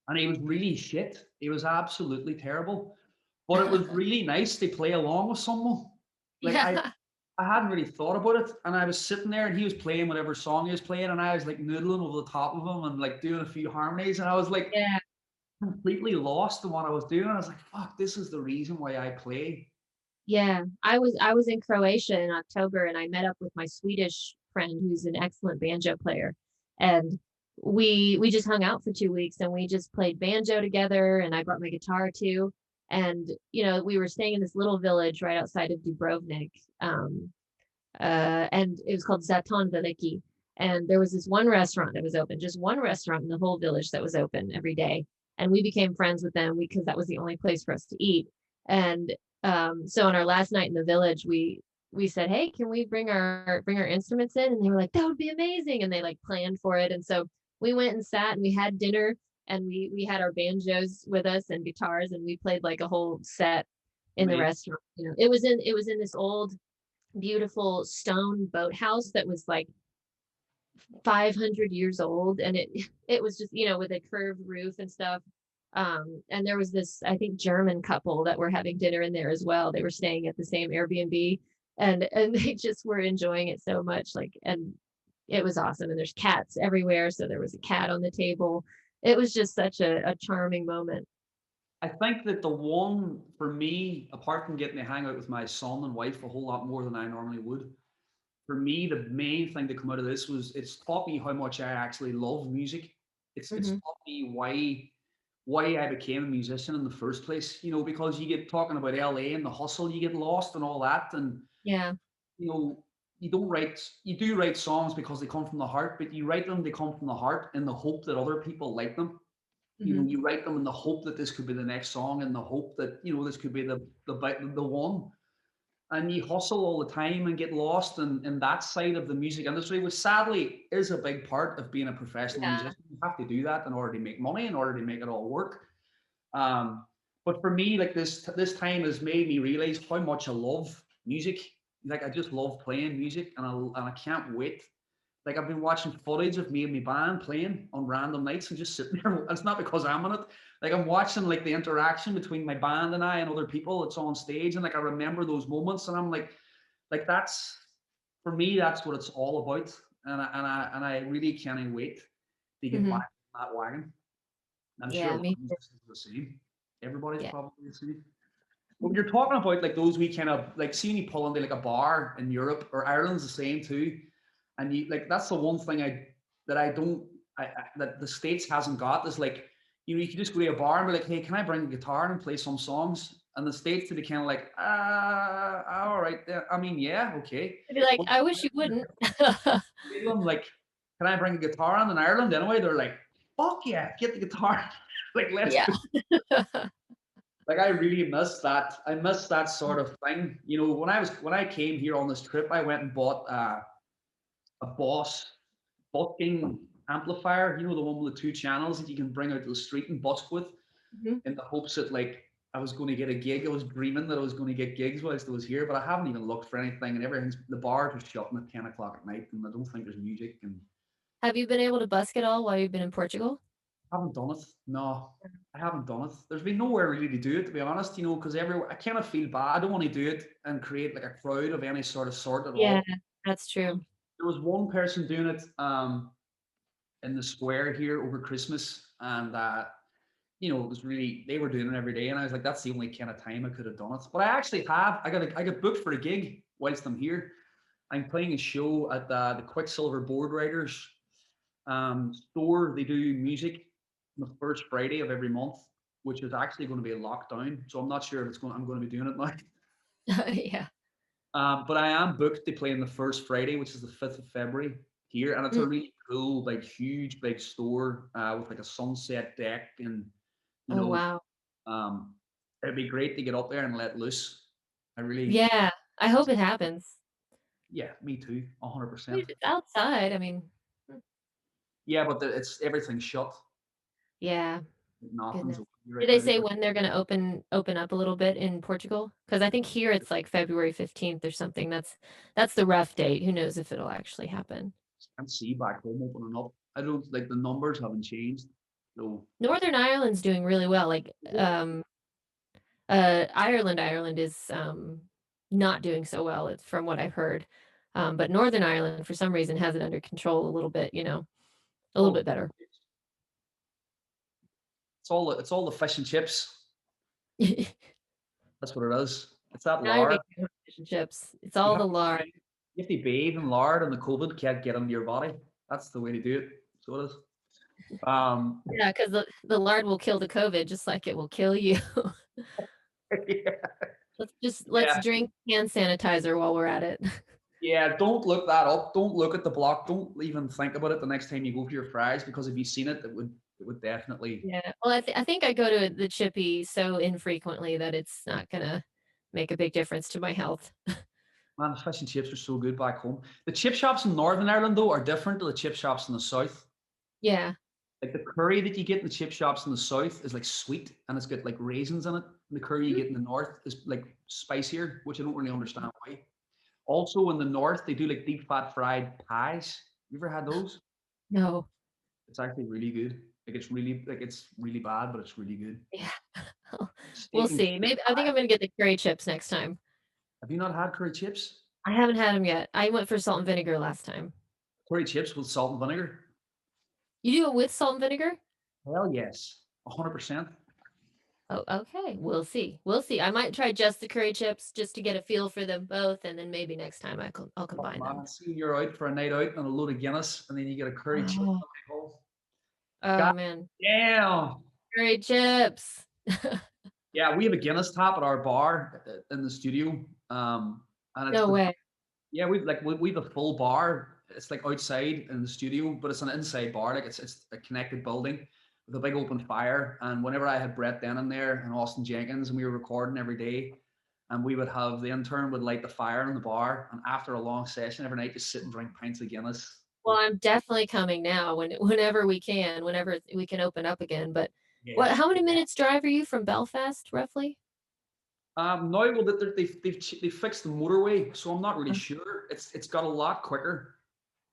And he was really shit. He was absolutely terrible. But it was really nice to play along with someone. Like Yeah. I hadn't really thought about it, and I was sitting there, and he was playing whatever song he was playing, and I was like noodling over the top of him and like doing a few harmonies, and I was like Yeah. completely lost in what I was doing. I was like, "Fuck, this is the reason why I play." Yeah. I was in Croatia in October and I met up with my Swedish friend who's an excellent banjo player. And we just hung out for 2 weeks and we just played banjo together and I brought my guitar too. And we were staying in this little village right outside of Dubrovnik. And it was called Zaton Veliki. And there was this one restaurant that was open, just one restaurant in the whole village that was open every day. And we became friends with them because that was the only place for us to eat. And so on our last night in the village, we said, "Hey, can we bring our instruments in?" And they were like, "That would be amazing!" And they like planned for it. And so we went and sat and we had dinner and we had our banjos with us and guitars and we played like a whole set in the Amazing. restaurant. It was in this old beautiful stone boathouse that was like 500 years old and it it was just with a curved roof and stuff. And there was this, I think, German couple that were having dinner in there as well. They were staying at the same Airbnb, and they just were enjoying it so much. Like, and it was awesome. And there's cats everywhere, so there was a cat on the table. It was just such a charming moment. I think that the one for me, apart from getting to hang out with my son and wife a whole lot more than I normally would, for me, the main thing to come out of this was it's taught me how much I actually love music. It's Hmm. taught me why I became a musician in the first place. You know, because you get talking about LA and the hustle, you get lost and all that, and Yeah. you know, you do write songs because they come from the heart, but you write them, they come from the heart in the hope that other people like them. You know, Hmm. you write them in the hope that this could be the next song, and the hope that this could be the one. And you hustle all the time and get lost in that side of the music industry, which sadly is a big part of being a professional Yeah. musician. You have to do that in order to make money, in order to make it all work. Um, but for me, like this time has made me realize how much I love music. Like I just love playing music, and I can't wait. Like I've been watching footage of me and my band playing on random nights and just sitting there. It's not because I'm in it. Like I'm watching like the interaction between my band and I and other people that's on stage, and like I remember those moments, and I'm like that's for me. That's what it's all about, and I really can't wait to get Hmm. back on that wagon. I'm sure a Yeah, lot me of too. musicians are the same. Everybody's Yeah. probably the same. When you're talking about like those we kind of like see me pull into like a bar in Europe or Ireland's the same too, and you like that's the one thing that I don't that the States hasn't got is like you can just go to a bar and be like, hey, can I bring a guitar and play some songs? And the States to be kind of like, all right, I mean, yeah, okay. I'd be like, But I wish you wouldn't. them like, can I bring a guitar on in Ireland anyway? They're like, fuck yeah, get the guitar, like let's Yeah. go. Like I really miss that. I miss that sort of thing. You know, when I came here on this trip, I went and bought a Boss bucking amplifier. You know, the one with the two channels that you can bring out to the street and busk with, Mhm. in the hopes that like I was going to get a gig. I was dreaming that I was going to get gigs whilst I was here, but I haven't even looked for anything. And everything's the bars are shutting at 10 o'clock at night, and I don't think there's music. And Have you been able to busk at all while you've been in Portugal? I haven't done it. No, I haven't done it. There's been nowhere really to do it, to be honest. You know, because everywhere I kind of feel bad. I don't want to do it and create like a crowd of any sort at Yeah, all. that's true. There was one person doing it in the square here over Christmas, and it was really they were doing it every day, and I was like, that's the only kind of time I could have done it. But I actually have. I got booked for a gig whilst I'm here. I'm playing a show at the Quicksilver Board Riders store. They do music on the first Friday of every month, which is actually going to be a lockdown. So I'm not sure if I'm going to be doing it now. Yeah. But I am booked to play on the first Friday, which is the 5th of February here, and it's Mm. a really cool, like huge, big store with like a sunset deck, and you Oh, know, wow. um, it'd be great to get up there and let loose. I really, Yeah, I hope it happens. yeah, me too, I mean, 100%. if it's outside, I mean, Yeah, but it's everything's shut. yeah, Nothing's goodness. open Did right they now. say when they're gonna open up a little bit in Portugal? Because I think here it's like February 15th or something. That's the rough date. Who knows if it'll actually happen. Can't see back home opening up. I don't like the numbers haven't changed. So Northern Ireland's doing really well. Like, Ireland is, not doing so well, it's from what I've heard. But Northern Ireland, for some reason, has it under control a little bit, a little all bit better. it's all the fish and chips. That's what it is. It's that Now you're lard. making me want fish and chips. It's You all have the to lard. bathe. You have to bathe in lard, and the COVID can't get into your body. That's the way to do it. So it is. Um, Yeah, because the lard will kill the COVID just like it will kill you. yeah, Let's drink hand sanitizer while we're at it. yeah. Don't look that up. Don't look at the block. Don't even think about it the next time you go for your fries, because if you've seen it, it would definitely. Yeah. Well, I think I go to the Chippy so infrequently that it's not gonna make a big difference to my health. Man, the fish and chips are so good back home. The chip shops in Northern Ireland though are different to the chip shops in the south. Yeah. Like the curry that you get in the chip shops in the south is like sweet and it's got like raisins in it. And the curry you Mhm. get in the north is like spicier, which I don't really understand why. Also in the north, they do like deep fat fried pies. You ever had those? No. It's actually really good. Like it's really bad, but it's really good. Yeah. We'll Steak and see. cheese Maybe I think I'm gonna get the curry chips next time. Have you not had curry chips? I haven't had them yet. I went for salt and vinegar last time. Curry chips with salt and vinegar? You do it with salt and vinegar? Hell yes, 100%. Oh, okay. We'll see. We'll see. I might try just the curry chips just to get a feel for them both, and then maybe next time I'll Oh combine them. man, see you're out for a night out and a load of Guinness, and then you get a curry chip. Oh, oh God man, damn. curry chips. Yeah, we have a Guinness tap at our bar in the studio. And it's No the way. yeah, we've a full bar. It's like outside in the studio, but it's an inside bar. Like it's a connected building with a big open fire. And whenever I had Brett Denham there and Austin Jenkins, and we were recording every day, and we would have the intern would light the fire in the bar, and after a long session every night, just sit and drink pints of Guinness. Well, I'm definitely coming now whenever we can, whenever we can open up again. But what? Yes. How many minutes drive are you from Belfast, roughly? No, well, they've fixed the motorway, so I'm not really sure. It's got a lot quicker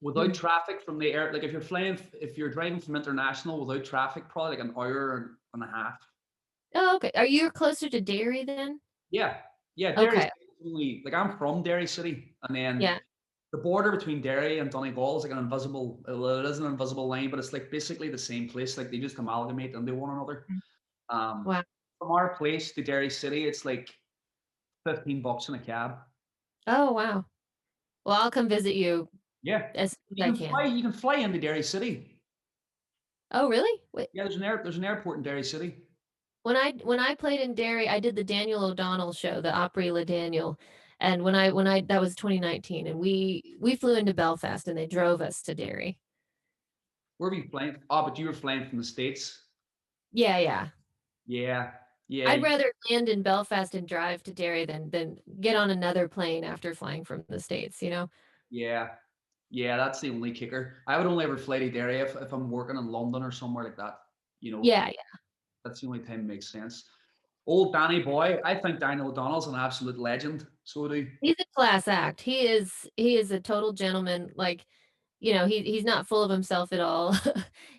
without Hmm. traffic from the air. Like if you're driving from international without traffic, probably like an hour and a half. Oh, okay. Are you closer to Derry then? Yeah, yeah. Derry's Okay. only like I'm from Derry City, and then Yeah. the border between Derry and Donegal is like an invisible. Well, it is an invisible line, but it's like basically the same place. Like they just amalgamate into one another. Mm. Um, Wow. from our place to Derry City, it's like $15 in a cab. Oh, wow. Well, I'll come visit you Yeah, as soon as I can. You can fly into Derry City. Oh, really? Wait. Yeah, there's an airport in Derry City. When I played in Derry, I did the Daniel O'Donnell show, the Opry La Daniel, and when I that was 2019, and we flew into Belfast, and they drove us to Derry. Where were you flying? Oh, but you were flying from the States. Yeah, yeah. Yeah, I'd yeah, rather land in Belfast and drive to Derry than get on another plane after flying from the States, you know? yeah, yeah. That's the only kicker. I would only ever fly to Derry if I'm working in London or somewhere like that. You know, Yeah, yeah. that's the only time it makes sense. Old Danny Boy, I think Daniel O'Donnell's an absolute legend. So do He's a class act. He is a total gentleman, like, he's not full of himself at all.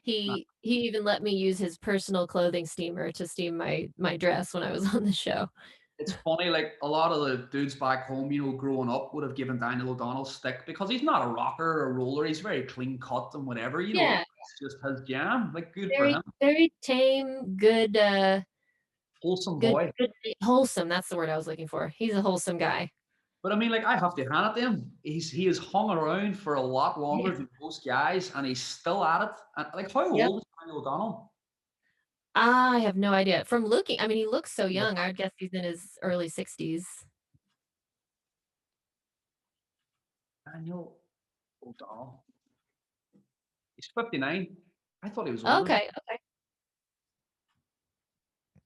He even let me use his personal clothing steamer to steam my dress when I was on the show. it's funny, like a lot of the dudes back home, growing up would have given Daniel O'Donnell stick because he's not a rocker or a roller. He's very clean cut and whatever, Yeah, it's just his jam. Like, good for very him. very tame, Wholesome good boy. good wholesome, that's the word I was looking for. He's a wholesome guy. But I mean, like, I have to hand it to him. He has hung around for a lot Yeah. longer than most guys, and he's still at it. And like, how Yep. old is Daniel O'Donnell? I have no idea. From looking, I mean, he looks so Yeah. young. I would guess he's in his early 60s. Daniel O'Donnell. He's 59. I thought he was older. Okay, okay.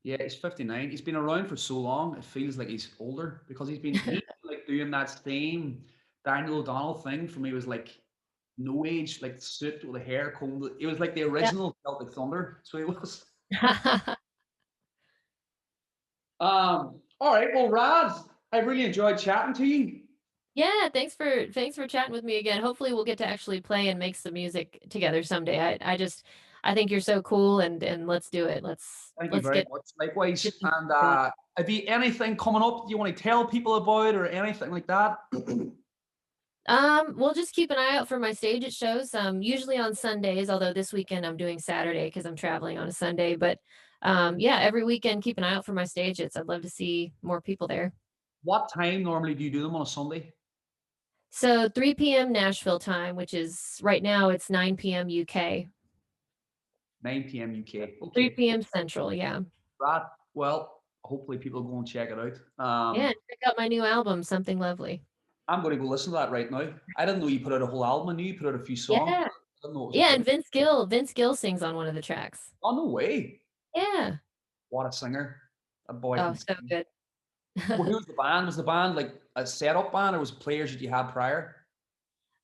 Yeah, he's 59. He's been around for so long, it feels like he's older because he's like doing that same Daniel O'Donnell thing from he was like no age, like suit with the hair combed. He was like the Yep. original Celtic Thunder. So he was. All right, well, Raz, I really enjoyed chatting to you. Yeah, thanks for chatting with me again. Hopefully we'll get to actually play and make some music together someday. I think you're so cool and let's do it. Thank you Let's very get much. Likewise. get some And going. have you anything coming up you want to tell people about or anything like that? We'll just keep an eye out for my stage at shows. Usually on Sundays, although this weekend I'm doing Saturday because I'm traveling on a Sunday. But yeah, every weekend keep an eye out for my stage hits. I'd love to see more people there. What time normally do you do them on a Sunday? So 3 p.m. Nashville time, which is right now it's 9 p.m. UK. 9 p.m. UK. 3 Okay. p.m. Central, yeah. Right. Well, hopefully people go and check it out. Yeah, check out my new album, Something Lovely. I'm going to go listen to that right now. I didn't know you put out a whole album. I knew you put out a few songs. Yeah. I didn't know it was a Yeah, full. and Vince Gill sings on one of the tracks. Oh, no way. Yeah. What a singer. That boy Oh, can so sing. good. Well, who was the band? Was the band like a setup band or was it players that you had prior?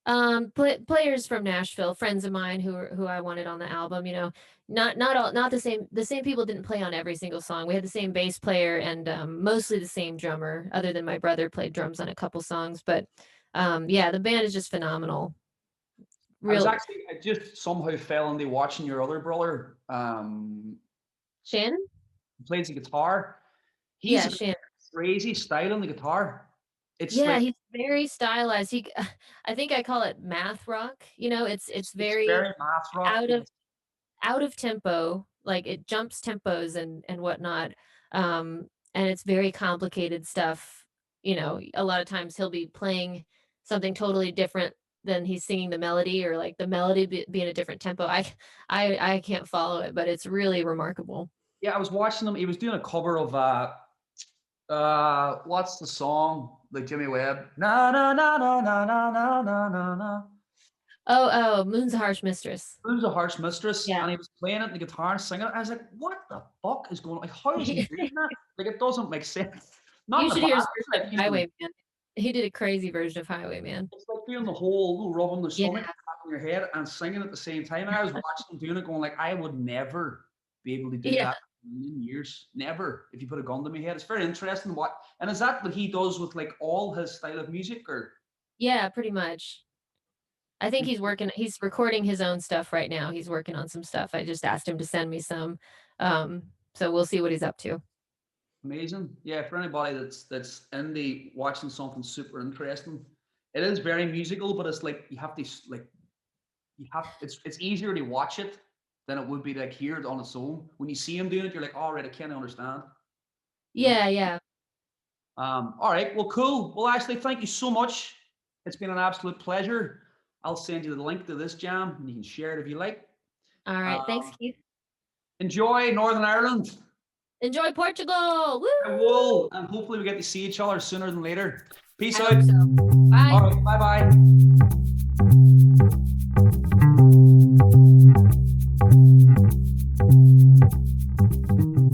Players from Nashville, friends of mine who I wanted on the album, not the same people didn't play on every single song. We had the same bass player and mostly the same drummer, other than my brother played drums on a couple songs. But yeah, the band is just phenomenal. Real I just somehow fell into watching your other brother, Shannon? who plays the guitar. He's Yeah, got Shannon. crazy style on the guitar. It's Yeah, like he's very stylized. I think I call it math rock. You know, it's it's very very math rock. out of Yes. out of tempo, like it jumps tempos and whatnot. Um, and it's very complicated stuff. You know, a lot of times he'll be playing something totally different than he's singing the melody, or like the melody be in a different tempo. I can't follow it, but it's really remarkable. Yeah, I was watching him. He was doing a cover of what's the song? Like Jimmy Webb. Na na na na na na na na na na. Oh, Moon's a Harsh Mistress. Who's a harsh mistress? Yeah. And he was playing it in the guitar and singing it. I was like, what the fuck is going on? Like, how is he doing that? Like, it doesn't make sense. Not You in a should bad hear his way, version like of Highwayman. He did a crazy version of Highwayman. it's like doing the whole rubbing the Yeah. stomach, tapping your head, and singing at the same time. And I was watching him doing it, going like, I would never be able to do Yeah. that in a million years. Never. If you put a gun to my head, it's very interesting. What and is that what he does with like all his style of music, or Yeah, pretty much. I think he's recording his own stuff right now. He's working on some stuff. I just asked him to send me some. So we'll see what he's up to. amazing? Yeah, for anybody that's indie watching something super interesting, it is very musical, but it's like you have to like you have it's easier to watch it than it would be like hear it on its own. When you see him doing it, you're like, all right, I can't understand. You know. Yeah, yeah. All right, well, cool. Well, Ashley, thank you so much. It's been an absolute pleasure. I'll send you the link to this jam, and you can share it if you like. All right. Thanks, Um, Keith. enjoy Northern Ireland. Enjoy Portugal. I Woo! will, and hopefully we get to see each other sooner than later. Peace I out. hope so. All Bye. right, bye bye.